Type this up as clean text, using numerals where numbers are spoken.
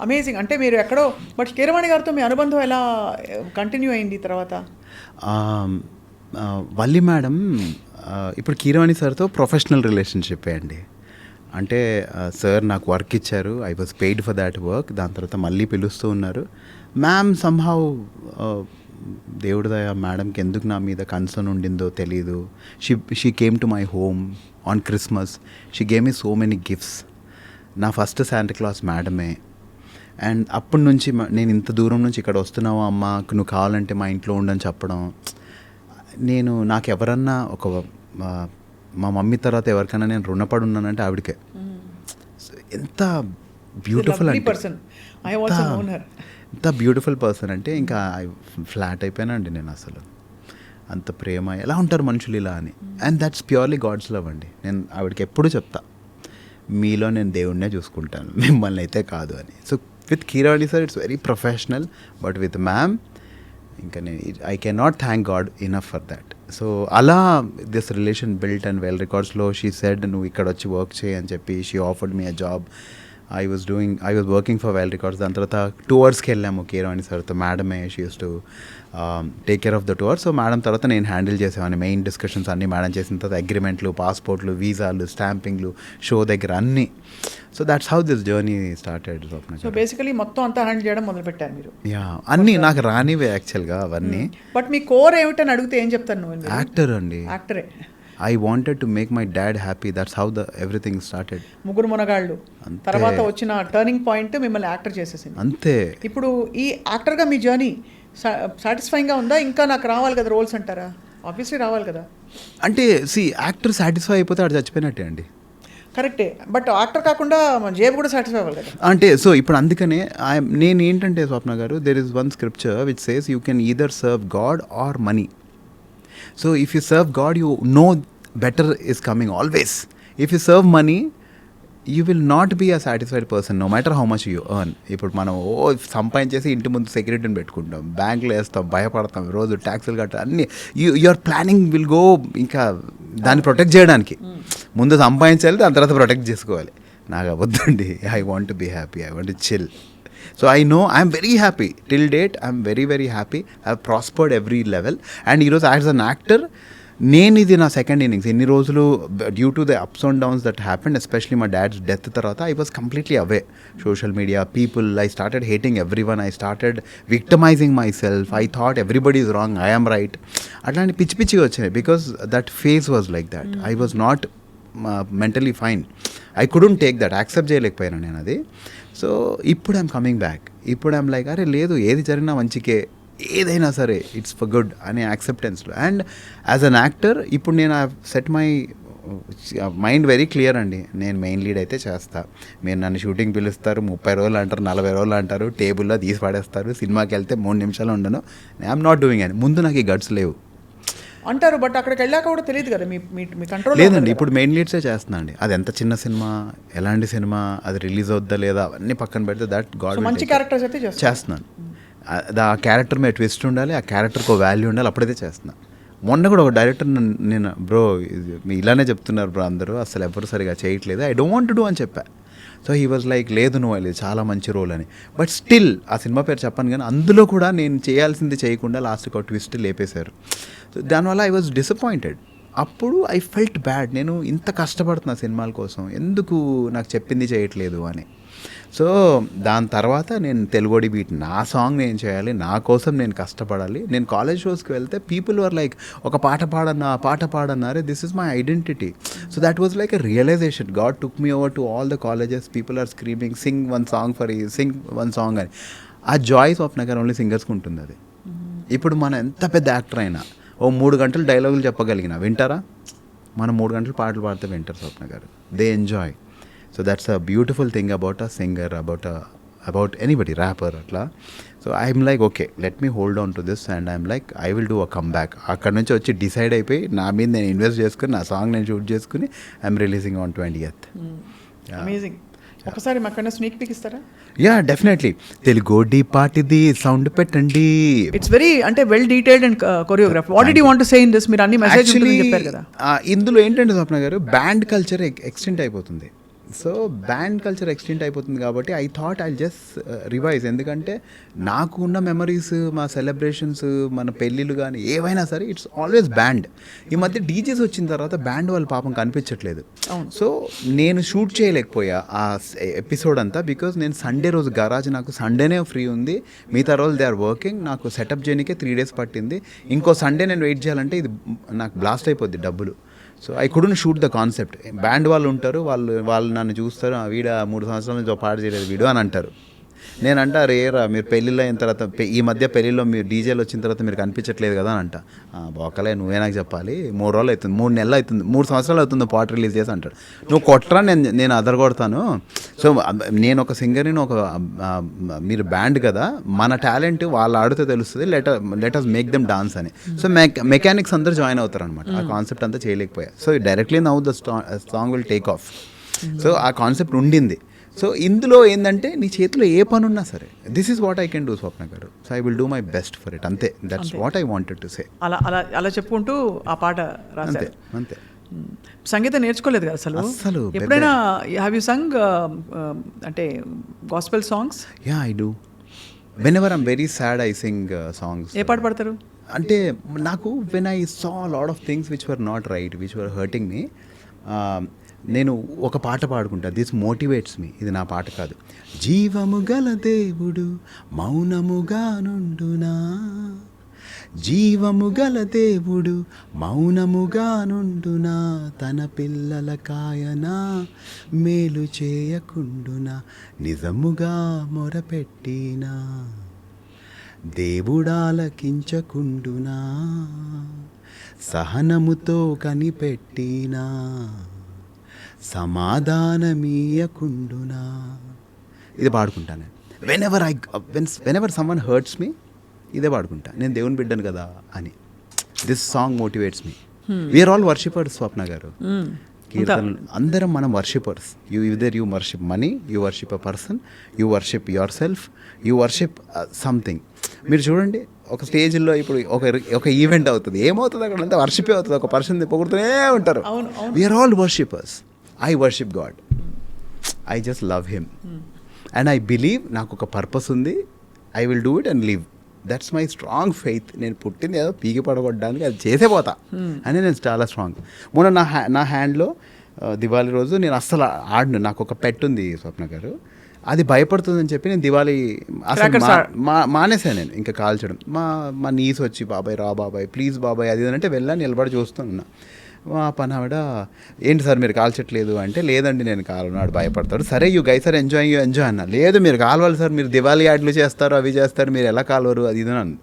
Amazing. అంటే మీరు ఎక్కడో బట్ కీరవాణి గారితో మీ అనుబంధం ఎలా కంటిన్యూ అయింది తర్వాత? ఆమ్, వల్లి మేడం ఇప్పుడు కీరవాణి సార్తో ప్రొఫెషనల్ రిలేషన్షిప్ అండి. అంటే సార్ నాకు వర్క్ ఇచ్చారు, I was paid for that work. దాని తర్వాత మళ్ళీ పిలుస్తూ ఉన్నారు. మ్యామ్ సమ్హౌ దేవుడి దయ మేడంకి ఎందుకు నా మీద కన్సర్న్ ఉండిందో తెలీదు. She came to my home on Christmas. She gave me so many gifts. నా ఫస్ట్ శాంటా క్లాస్ మేడమే. అండ్ అప్పటి నుంచి నేను ఇంత దూరం నుంచి ఇక్కడ వస్తున్నావు అమ్మ, నువ్వు కావాలంటే మా ఇంట్లో ఉండని చెప్పడం. నాకు ఎవరన్నా మా మమ్మీ తర్వాత ఎవరికైనా నేను రుణపడి ఉన్నానంటే ఆవిడకే. ఎంత బ్యూటిఫుల్ అంటే ఎంత బ్యూటిఫుల్ పర్సన్ అంటే ఇంకా ఫ్లాట్ అయిపోయానండి నేను. అసలు అంత ప్రేమ, ఎలా ఉంటారు మనుషులు ఇలా అని. And that's purely God's love అండి. నేను ఆవిడకి ఎప్పుడు చెప్తా, మీలో నేను దేవుడినే చూసుకుంటాను, మిమ్మల్ని అయితే కాదు అని. So with Keeravani sir it's very professional, but with ma'am ఇంకా నేను I can not thank God enough for that. So అలా this relation built. And well రికార్డ్స్లో షీ సెడ్ నువ్వు ఇక్కడ వచ్చి వర్క్ చేయి అని చెప్పి she offered me a job. I was working for well records. దాని తర్వాత టూర్స్కి వెళ్ళాము కీరవాణి సార్తో. మేడమే she use to take care of the tour. So madam తర్వాత నేను హ్యాండిల్ చేసేవాడిని. మెయిన్ డిస్కషన్స్ అన్నీ మేడం చేసిన తర్వాత అగ్రిమెంట్లు, పాస్పోర్ట్లు, వీసాలు, స్టాంపింగ్లు, షో దగ్గర అన్నీ. So that's how this journey started. So basically మొత్తం అంతా హ్యాండిల్ చేయడం మొదలుపెట్టారు మీరు? యా, అన్నీ నాకు రానివే యాక్చువల్గా అవన్నీ. బట్ మీ కోర్ ఏమిటని అడిగితే ఏం చెప్తారు నువ్వు? యాక్టర్ అండి. యాక్టరే. I wanted to make my dad happy. That's how everything started. ముగ్గురు మునగాళ్ళు తర్వాత వచ్చిన టర్నింగ్ పాయింట్ మిమ్మల్ని యాక్టర్ చేసేసింది. అంతే. ఇప్పుడు ఈ యాక్టర్గా మీ జర్నీ సాటిస్ఫైయింగ్గా ఉందా? ఇంకా నాకు రావాలి కదా రోల్స్ అంటారా? ఆబ్వియస్లీ రావాలి కదా. అంటే యాక్టర్ సాటిస్ఫై అయిపోతే ఆడు చచ్చిపోయినట్టే అండి. కరెక్టే, బట్ యాక్టర్ కాకుండా జేబు కూడా సాటిస్ఫై అవ్వాలి కదా. అంటే సో ఇప్పుడు అందుకనే నేను ఏంటంటే స్వప్న గారు, there is one scripture which says you can either serve God or money. So if you serve God, you know better is coming always. If you serve money, you will not be a satisfied person no matter how much you earn. ఇప్పుడు మనం సంపాదించేసి ఇంటి ముందు సెక్యూరిటీని పెట్టుకుంటాం, బ్యాంకులో వేస్తాం, భయపడతాం, రోజు ట్యాక్సులు కట్టాలి, అన్నీ యువర్ ప్లానింగ్ విల్ గో. ఇంకా దాన్ని ప్రొటెక్ట్ చేయడానికి ముందు సంపాదించాలి, దాని తర్వాత ప్రొటెక్ట్ చేసుకోవాలి. నాకు వద్దండి. I want to be happy, I want to chill. So I know I'm very happy. Till date, I'm very, very happy. I've prospered every level. And ఈరోజు as an actor, ఇది నా సెకండ్ ఇన్నింగ్స్. ఎన్ని రోజులు due to the ups and downs that happened, especially మా dad's death తర్వాత, I was completely away. Social media, people, I started hating every one. I started victimizing my self. I thought everybody is wrong, I am right. అట్లాంటి పిచ్చి పిచ్చిగా వచ్చినాయి. Because that phase was like that. I was not mentally fine. I couldn't take that, accept చేయలేకపోయాను నేను అది. So ఇప్పుడు I'm coming back. ఇప్పుడు I'm like, అరే లేదు, ఏది జరిగినా మంచికే, ఏదైనా సరే ఇట్స్ ఫర్ గుడ్ అనే యాక్సెప్టెన్స్లో. అండ్ యాజ్ అన్ యాక్టర్ ఇప్పుడు నేను I set my mind very clear అండి. నేను మెయిన్ లీడ్ అయితే చేస్తా. మీరు నన్ను షూటింగ్ పిలుస్తారు, 30 రోజులు అంటారు, 40 రోజులు అంటారు, టేబుల్లో తీసి పడేస్తారు. సినిమాకి వెళ్తే 3 నిమిషాలు ఉండను. ఐఎమ్ నాట్ డూయింగ్ అని. ముందు నాకు ఈ గట్స్ లేవు అంటారు, బట్ అక్కడికి వెళ్ళాక కూడా తెలియదు కదా, మీ కంట్రోల్ లేదండి. ఇప్పుడు మెయిన్ లీడ్సే చేస్తున్నా అండి. అది ఎంత చిన్న సినిమా, ఎలాంటి సినిమా, అది రిలీజ్ అవుద్దా లేదా అవన్నీ పక్కన పెడితే దట్ గాడ్ మంచి క్యారెక్టర్స్ అయితే చేస్తున్నాను. ఆ క్యారెక్టర్ మీద ట్విస్ట్ ఉండాలి, ఆ క్యారెక్టర్కి ఒక వాల్యూ ఉండాలి, అప్పుడైతే చేస్తున్నాను. మొన్న కూడా ఒక డైరెక్టర్ నేను బ్రో ఇలానే చెప్తున్నారు బ్రో అందరూ, అసలు ఎవరు సరిగా చేయట్లేదు, I don't want to do అని చెప్పా. సో హీ వాజ్ లైక్, లేదు నువ్వు అది చాలా మంచి రోల్ అని. బట్ స్టిల్ ఆ సినిమా పేరు చెప్పాను కానీ అందులో కూడా నేను చేయాల్సింది చేయకుండా లాస్ట్కి ఒక ట్విస్ట్ లేపేశారు. సో దానివల్ల ఐ వాజ్ డిసప్పాయింటెడ్. అప్పుడు ఐ ఫెల్ట్ బ్యాడ్. నేను ఇంత కష్టపడుతున్నా సినిమాల కోసం, ఎందుకు నాకు చెప్పింది చేయట్లేదు అని. సో దాని తర్వాత నేను తెలుగోడి బీట్, నా సాంగ్ నేను చేయాలి, నా కోసం నేను కష్టపడాలి. నేను కాలేజ్ షోస్కి వెళ్తే పీపుల్ వర్ లైక్, ఒక పాట పాడన్నారే, this is my identity. So that was like a realization. God took me over to all the colleges, people are screaming sing one song అని. ఆ జాయ్స్ ఆఫ్ నగర్ ఓన్లీ సింగర్స్కి ఉంటుంది అది. ఇప్పుడు మనం ఎంత పెద్ద యాక్టర్ అయినా 3 గంటలు డైలాగులు చెప్పగలిగిన వింటారా? మనం 3 గంటలు పాటలు పాడితే వింటారు Swapna garu. They enjoy. So that's a beautiful thing about a singer, about anybody, rapper అట్లా. So I'm like, okay let me hold on to this and I'm like, I will do a come back. అక్కడ నుంచి వచ్చి decide అయిపోయి నా మీద నేను invest చేసుకుని, నా సాంగ్ నేను షూట్ చేసుకుని I'm releasing on 20th. Amazing. ఒకసారి మాకన్నా స్నీక్ పిక్ ఇస్తారా? Yeah definitely. తెలుగోడి పాటిది సౌండ్ పెట్టండి. ఇట్స్ వెరీ అంటే well detailed and choreograph. What did you want to say in this? మీరు అన్ని మెసేజ్ చెప్పారు కదా. ఇందులో ఏంటంటే Swapna garu, band culture extinct అయిపోతుంది. సో బ్యాండ్ కల్చర్ ఎక్స్టెంట్ అయిపోతుంది కాబట్టి I thought I just revise. ఎందుకంటే నాకు ఉన్న మెమరీస్, మా సెలబ్రేషన్స్, మన పెళ్ళిళ్ళు కానీ ఏవైనా సరే ఇట్స్ ఆల్వేస్ బ్యాండ్. ఈ మధ్య డీజేస్ వచ్చిన తర్వాత బ్యాండ్ వాళ్ళు పాపం కనిపించట్లేదు. సో నేను షూట్ చేయలేకపోయా ఆ ఎపిసోడ్ అంతా, బికాజ్ నేను సండే రోజు గరాజ్, నాకు సండేనే ఫ్రీ ఉంది, మిగతా రోజు దే ఆర్ వర్కింగ్. నాకు సెటప్ చేయడానికే 3 days పట్టింది. ఇంకో సండే నేను వెయిట్ చేయాలంటే ఇది నాకు బ్లాస్ట్ అయిపోద్ది డబ్బులు. So I couldn't shoot the concept. Band వాళ్ళు ఉంటారు, వాళ్ళు నన్ను చూస్తారు, వీడు 3 సంవత్సరాల నుంచి పాట చేయలేదు వీడు అని అంటారు. నేనంటా రేరా మీరు పెళ్ళిళ్ళు అయిన తర్వాత, ఈ మధ్య పెళ్ళిలో మీరు డీజేలు వచ్చిన తర్వాత మీరు కనిపించట్లేదు కదా అని అంట. బోకలే నువ్వే నాకు చెప్పాలి, 3 రోజులు అవుతుంది, 3 నెలలు అవుతుంది, 3 సంవత్సరాలు అవుతుంది పాట రిలీజ్ చేసి అంటాడు. నువ్వు కొట్టరా, నేను అదరగొడతాను. సో నేను ఒక సింగర్ని, మీరు బ్యాండ్ కదా, మన టాలెంట్ వాళ్ళు ఆడితే తెలుస్తుంది, let us make them dance అని. సో మెకానిక్స్ అందరూ జాయిన్ అవుతారు అనమాట. ఆ కాన్సెప్ట్ అంతా చేయలేకపోయా. So directly now the song will take off. So ఆ కాన్సెప్ట్ ఉండింది. సో ఇందులో ఏంటంటే నీ చేతిలో ఏ పని ఉన్నా సరే, this is what I can do Swapna garu. So I will do my best for it. అంతే, that's what I wanted to say. అలా చెప్పుకుంటూ ఆ పాట రాశారు. అంతే. సంగీతం నేర్చుకోలేదు కదా అసలు ఎప్పుడైనా? హ్యావ్ యూ సంగ్ అంటే gospel songs? Yeah, I do. Whenever I'm very sad I sing songs. ఏ పాట పాడతారు? అంటే నాకు when I saw lot of things which were not right, which were hurting me, నేను ఒక పాట పాడుకుంటా. దిస్ మోటివేట్స్ మీ. ఇది నా పాట కాదు. జీవము గల దేవుడు మౌనముగా నుండునా, జీవము గల దేవుడు మౌనముగా నుండునా, తన పిల్లల కాయనా మేలు చేయకుండునా, నిజముగా మొరపెట్టినా దేవుడాలకించకుండునా, సహనముతో కనిపెట్టినా సమాధానమీయకుండునా. ఇది పాడుకుంటాను వెనెవర్ సమ్వన్ హర్ట్స్ మీ. ఇదే పాడుకుంటా, నేను దేవుని బిడ్డను కదా అని. This song motivates me. We are all worshippers Swapna garu. కీర్తనలు అందరం మనం worshippers. You worship money, you worship a person, you worship your self, you worship something. మీరు చూడండి, ఒక స్టేజ్లో ఇప్పుడు ఒక ఈవెంట్ అవుతుంది, ఏమవుతుంది అక్కడ అంతా వర్షిపే అవుతుంది. ఒక పర్సన్ పొగుడుతూనే ఉంటారు. We are all worshippers. I worship God. I just love him and I believe నాకు ఒక పర్పస్ ఉంది. I will do it and live. That's my strong faith. నేను పుట్టింది ఏదో పీకి పడగొట్టడానికి, అది చేసే పోతా అని నేను చాలా స్ట్రాంగ్. మొన్న నా హ్యాండ్లో దివాళీ రోజు నేను అస్సలు ఆడను. నాకు ఒక పెట్ ఉంది స్వప్న గారు, అది భయపడుతుందని చెప్పి నేను దివాళీ అసలు మానేసాను. నేను ఇంకా కాల్చడం. మా నీస్ వచ్చి బాబాయ్ రా బాబాయ్ ప్లీజ్ బాబాయ్ అది అంటే వెళ్ళాను, నిలబడి చూస్తున్నా. మా పని ఆవిడ ఏంటి సార్ మీరు కాల్చట్లేదు అంటే, లేదండి నేను కాలనాడు భయపడతాడు. సరే యూ గైస్ ఆర్ ఎంజాయ్ అన్న. లేదు మీరు కాలవాలి సార్, మీరు దివాళీ యాడ్లు చేస్తారు, అవి చేస్తారు, మీరు ఎలా కాలవరు అది ఇది అన్న.